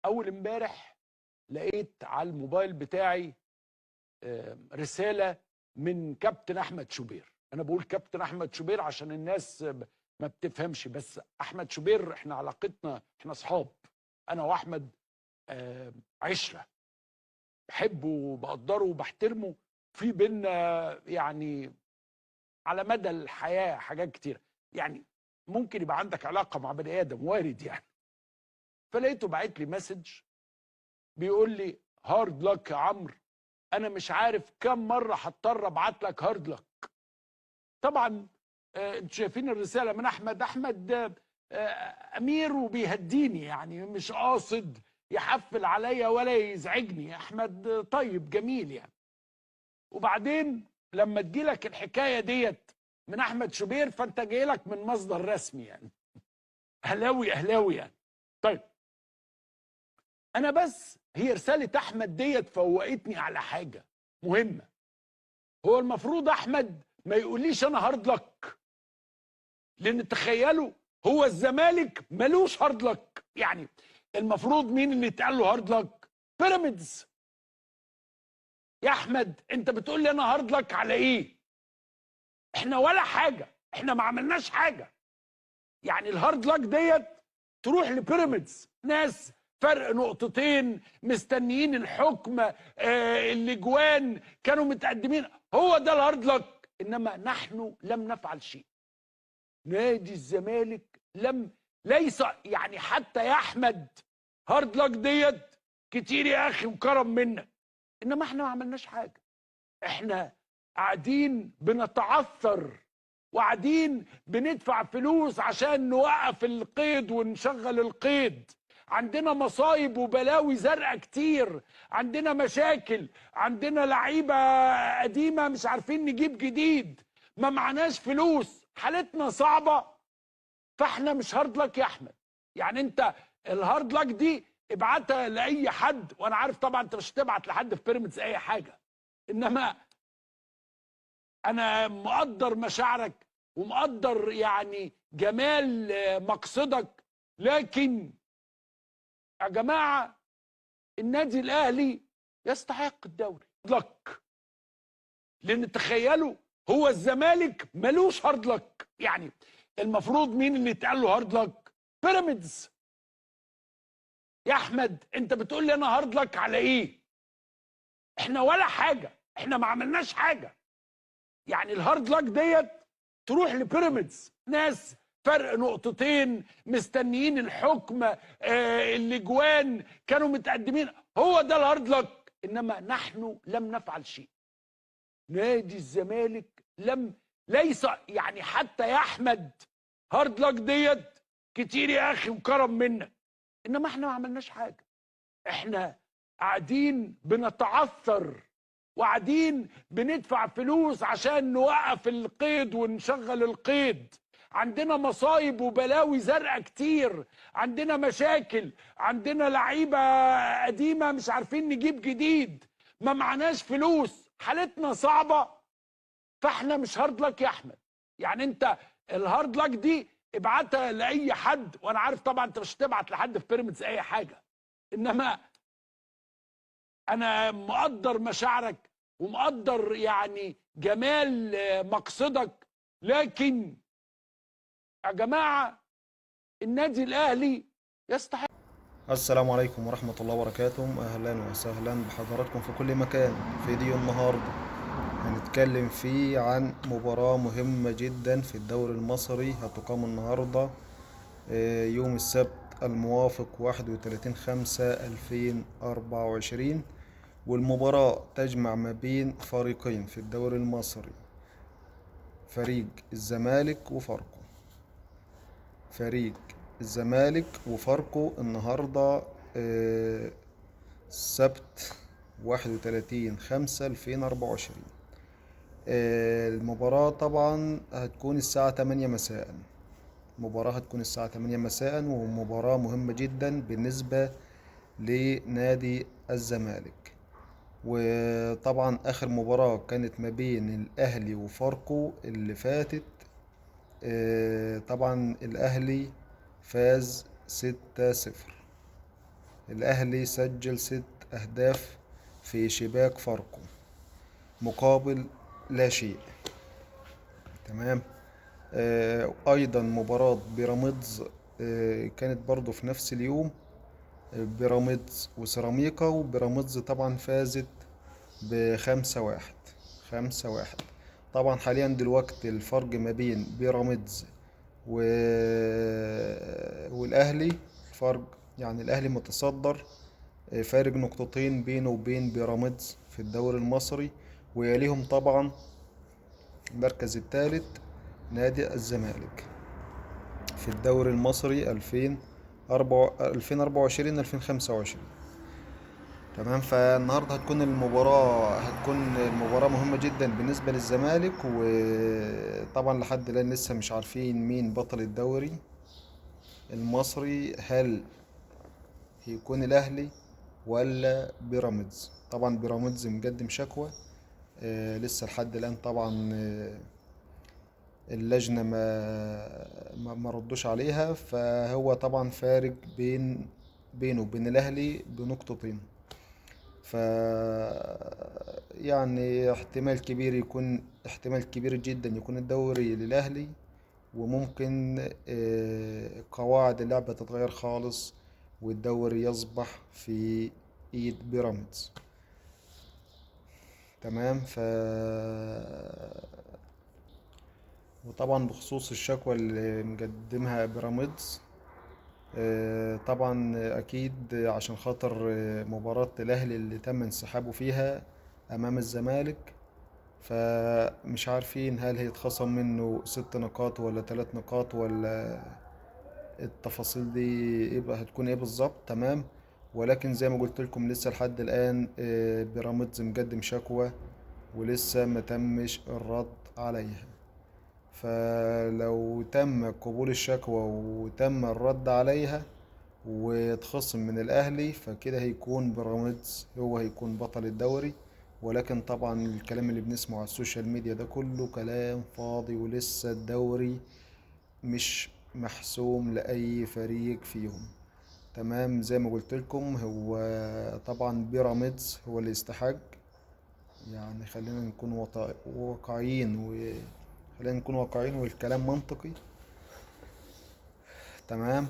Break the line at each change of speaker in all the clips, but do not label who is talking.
اول امبارح لقيت على الموبايل بتاعي رساله من كابتن احمد شوبير. انا بقول كابتن احمد شوبير عشان الناس ما بتفهمش، بس احمد شوبير احنا علاقتنا، احنا اصحاب، انا واحمد عشره، بحبه وبقدره وبحترمه، في بينا يعني على مدى الحياه حاجات كتيره. يعني ممكن يبقى عندك علاقه مع بني ادم، وارد يعني. فلقيته باعت لي مسج بيقول لي هارد لك يا عمرو، انا مش عارف كم مره هضطر ابعت لك هارد لك. طبعا انتوا شايفين الرساله من احمد امير وبيهديني، يعني مش قاصد يحفل عليا ولا يزعجني، احمد طيب جميل يعني. وبعدين لما تجيلك الحكايه ديت من احمد شوبير فانت جايلك من مصدر رسمي، يعني اهلاوي اهلاوي يعني. طيب انا بس هي رساله احمد ديت فوقتني على حاجه مهمه. هو المفروض احمد ما يقوليش انا هارد لك، لان تخيلوا هو الزمالك ملوش هارد لك. يعني المفروض مين اللي اتقال له هارد لك؟ بيراميدز. يا احمد انت بتقول لي انا هارد لك على ايه؟ احنا ولا حاجه، احنا ما عملناش حاجه. يعني الهارد لك ديت تروح لبيراميدز، ناس فرق نقطتين مستنيين الحكم، الاجوان كانوا متقدمين، هو ده الهارد لك. انما نحن لم نفعل شيء. نادي الزمالك ليس يعني حتى يا احمد هارد لك ديت كتير يا اخي وكرم منك، انما احنا ما عملناش حاجه. احنا قاعدين بنتعثر وقاعدين بندفع فلوس عشان نوقف القيد ونشغل القيد. عندنا مصايب وبلاوي زرقاء كتير، عندنا مشاكل، عندنا لعيبه قديمه مش عارفين نجيب جديد، ما معناش فلوس، حالتنا صعبه. فاحنا مش هارد لك يا احمد. يعني انت الهارد لك دي ابعتها لاي حد، وانا عارف طبعا انت مش هتبعت لحد في بيراميدز اي حاجه، انما انا مقدر مشاعرك ومقدر يعني جمال مقصدك، لكن يا جماعه النادي الاهلي يستحق الدوري لك. لان تخيلوا هو الزمالك ملوش هارد لك. يعني المفروض مين اللي اتقال له هارد لك؟ بيراميدز. يا احمد انت بتقول لي انا هارد لك على ايه؟ احنا ولا حاجه، احنا ما عملناش حاجه. يعني الهارد لك ديت تروح لبيراميدز، ناس فرق نقطتين مستنيين الحكم، الاجوان كانوا متقدمين، هو ده الهارد لك. انما نحن لم نفعل شيء. نادي الزمالك ليس يعني حتى يا احمد هارد لك ديت كتير يا اخي وكرم منك، انما احنا ما عملناش حاجه. احنا قاعدين بنتعثر وقاعدين بندفع فلوس عشان نوقف القيد ونشغل القيد. عندنا مصايب وبلاوي زرقاء كتير، عندنا مشاكل، عندنا لعيبه قديمه مش عارفين نجيب جديد، ما معناش فلوس، حالتنا صعبه. فاحنا مش هارد لك يا احمد. يعني انت الهارد لك دي ابعتها لاي حد، وانا عارف طبعا انت مش هتبعت لحد في بيراميدز اي حاجه، انما انا مقدر مشاعرك ومقدر يعني جمال مقصدك، لكن يا جماعه النادي الاهلي يستحق.
السلام عليكم ورحمة الله وبركاته. أهلا وسهلا بحضراتكم في كل مكان. فيديو النهاردة هنتكلم فيه عن مباراة مهمة جدا في الدوري المصري، هتقام النهاردة يوم السبت الموافق 31/5/2024. والمباراة تجمع ما بين فريقين في الدوري المصري، فريق الزمالك وفاركو. فريق الزمالك وفاركو النهاردة السبت 31/5/2024. المباراة طبعا هتكون الساعة 8 مساء. المباراة هتكون الساعة 8 مساء، ومباراة مهمة جدا بالنسبة لنادي الزمالك. وطبعا آخر مباراة كانت ما بين الأهلي وفاركو اللي فاتت، طبعا الأهلي فاز 6-0. الأهلي سجل 6 أهداف في شباك فاركو مقابل لا شيء. تمام. أيضا مباراة بيراميدز كانت برضو في نفس اليوم، بيراميدز وسيراميكا، وبيراميدز طبعا فازت ب5-1. 5-1. طبعا حاليا دلوقتي الفرق ما بين بيراميدز و... والأهلي فرق، يعني الأهلي متصدر، فارق نقطتين بينه وبين بيراميدز في الدوري المصري، ويليهم طبعا المركز الثالث نادي الزمالك في الدوري المصري 2024 2025. تمام. فالنهارده هتكون المباراة مهمة جدا بالنسبة للزمالك، وطبعا لحد الآن لسه مش عارفين مين بطل الدوري المصري، هل هيكون الأهلي ولا بيراميدز. طبعا بيراميدز مقدم شكوى، لسه لحد الآن طبعا اللجنة ما ردوش عليها، فهو طبعا فارق بينه وبين الأهلي بنقطتين. ف يعني احتمال كبير جدا يكون الدوري للأهلي، وممكن قواعد اللعبة تتغير خالص والدوري يصبح في ايد بيراميدز. تمام. وطبعا بخصوص الشكوى اللي مقدمها بيراميدز، طبعا اكيد عشان خاطر مباراة الاهلي اللي تم انسحابه فيها امام الزمالك، فمش عارفين هل هيتخصم منه 6 نقاط ولا 3 نقاط، ولا التفاصيل دي هتكون ايه بالظبط. تمام. ولكن زي ما قلت لكم لسه لحد الان بيراميدز مقدم شكوى ولسه ما تمش الرد عليها. فلو تم قبول الشكوى وتم الرد عليها ويتخصم من الأهلي، فكده هيكون بيراميدز هو هيكون بطل الدوري. ولكن طبعا الكلام اللي بنسمعه على السوشيال ميديا ده كله كلام فاضي، ولسه الدوري مش محسوم لأي فريق فيهم. تمام. زي ما قلت لكم هو طبعا بيراميدز هو اللي يستحق، يعني خلينا نكون واقعيين، والكلام منطقي. تمام.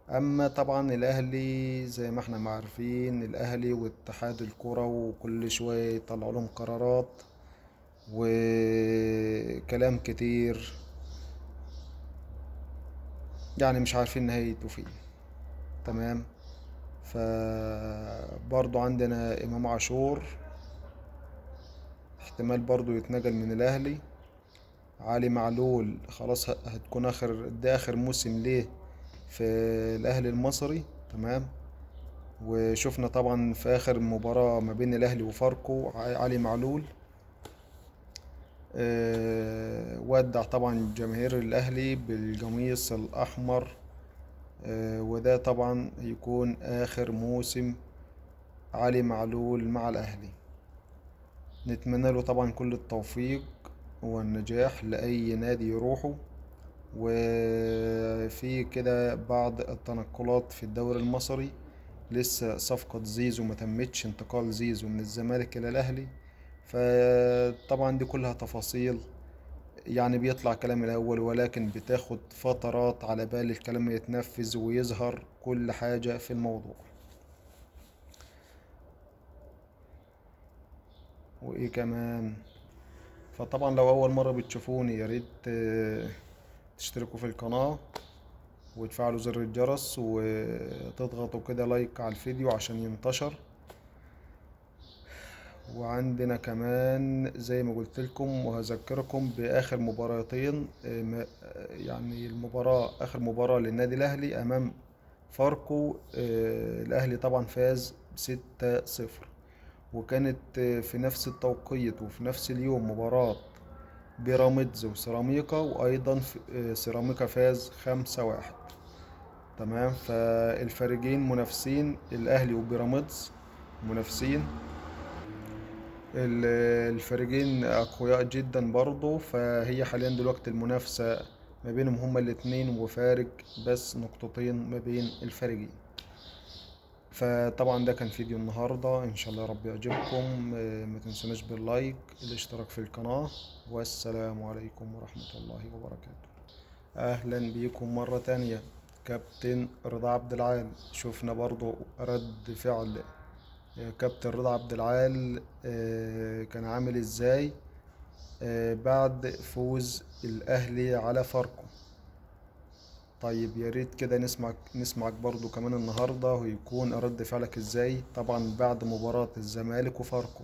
اما طبعا الاهلي زي ما احنا ما عارفين، الاهلي واتحاد الكرة وكل شوية يطلعوا لهم قرارات وكلام كتير، يعني مش عارفين نهايته فين. تمام. فبرضو عندنا امام عاشور احتمال برضو يتنقل من الاهلي. علي معلول خلاص هتكون اخر موسم ليه في الاهلي المصري. تمام. وشفنا طبعا في اخر مباراة ما بين الاهلي وفاركو علي معلول ودع طبعا جماهير الاهلي بالقميص الاحمر، وده طبعا هيكون اخر موسم علي معلول مع الاهلي. نتمنى له طبعا كل التوفيق والنجاح لأي نادي يروحه. وفي كده بعض التنقلات في الدوري المصري، لسه صفقة زيزو ما تمتش، انتقال زيزو من الزمالك إلى الأهلي. فطبعا دي كلها تفاصيل، يعني بيطلع كلام الأول ولكن بتاخد فترات على بال الكلام يتنفذ ويظهر كل حاجة في الموضوع. وإيه كمان، فطبعا لو أول مرة بتشوفوني يا ريت تشتركوا في القناة وتفعلوا زر الجرس وتضغطوا كده لايك على الفيديو عشان ينتشر. وعندنا كمان زي ما قلت لكم وهذكركم بآخر مباراتين، يعني آخر مباراة للنادي الأهلي أمام فاركو. الأهلي طبعا فاز 6-0. وكانت في نفس التوقيت وفي نفس اليوم مباراة بيراميدز وسيراميكا، وأيضا سيراميكا فاز 5-1. تمام. فالفريقين منافسين، الأهلي وبيراميدز منافسين، الفريقين أقوياء جدا برضو. فهي حاليا دلوقتي المنافسة ما بينهم هما الاتنين، وفارق بس نقطتين ما بين الفريقين. فطبعا ده كان فيديو النهاردة، ان شاء الله يا رب يعجبكم. ما تنسوناش باللايك، الاشتراك في القناة، والسلام عليكم ورحمة الله وبركاته. اهلا بيكم مرة تانية. كابتن رضا عبد العال، شفنا برضو رد فعل كابتن رضا عبد العال كان عامل ازاي بعد فوز الاهلي على فاركو. طيب يا ريت كده نسمعك برضو كمان النهارده، ويكون رد فعلك ازاي طبعا بعد مباراة الزمالك وفاركو.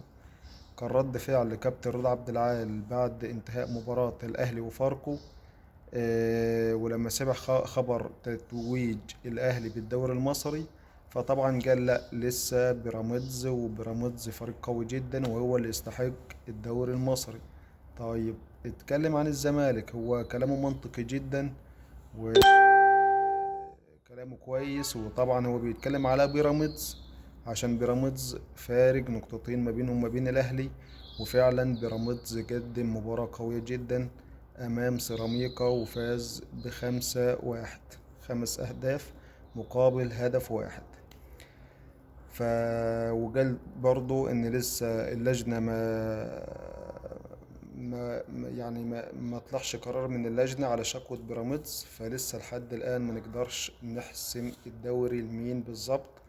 كان رد فعل كابتن رضا عبد العال بعد انتهاء مباراة الاهلي وفاركو ولما سمع خبر تتويج الاهلي بالدوري المصري، فطبعا قال لا، لسه بيراميدز، وبيراميدز فريق قوي جدا وهو اللي يستحق الدوري المصري. طيب اتكلم عن الزمالك، هو كلامه منطقي جدا وكلامه كويس، وطبعا هو بيتكلم على بيراميدز عشان بيراميدز فارق نقطتين ما بينه وما بين الاهلي. وفعلا بيراميدز قدم مباراة قوية جدا امام سيراميكا وفاز ب5-1، 5 اهداف مقابل هدف واحد. ف وقال برضو ان لسه اللجنة ما طلعش قرار من اللجنة على شكوى بيراميدز، فلسه لحد الآن ما نقدرش نحسم الدوري لمين بالظبط.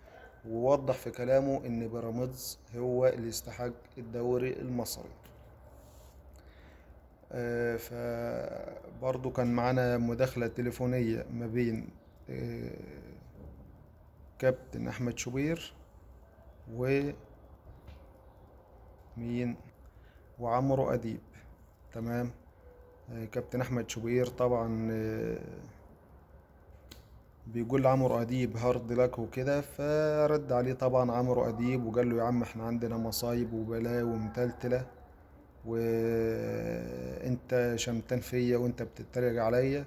ووضح في كلامه ان بيراميدز هو اللي يستحق الدوري المصري. فبرضو كان معانا مداخلة تليفونية ما بين كابتن أحمد شوبير ومين وعمرو أديب. تمام. كابتن أحمد شوبير طبعا بيقول لعمرو أديب هارد لك وكده، فرد عليه طبعا عمرو أديب وقال له يا عم احنا عندنا مصايب وبلاوي متلتلة، وانت شمتان فيا وانت بتتريق عليا.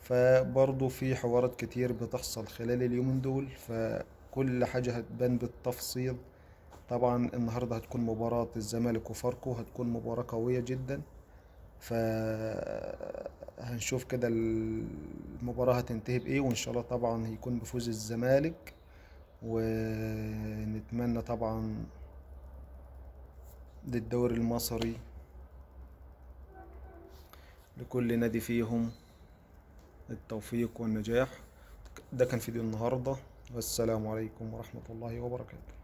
فبرضه في حوارات كتير بتحصل خلال اليومين دول، فكل حاجة هتبان بالتفصيل. طبعا النهاردة هتكون مباراة الزمالك وفاركو، هتكون مباراة قوية جدا. فهنشوف كده المباراة هتنتهي بإيه، وإن شاء الله طبعا هيكون بفوز الزمالك. ونتمنى طبعا للدوري المصري لكل نادي فيهم التوفيق والنجاح. ده كان فيديو النهاردة، والسلام عليكم ورحمة الله وبركاته.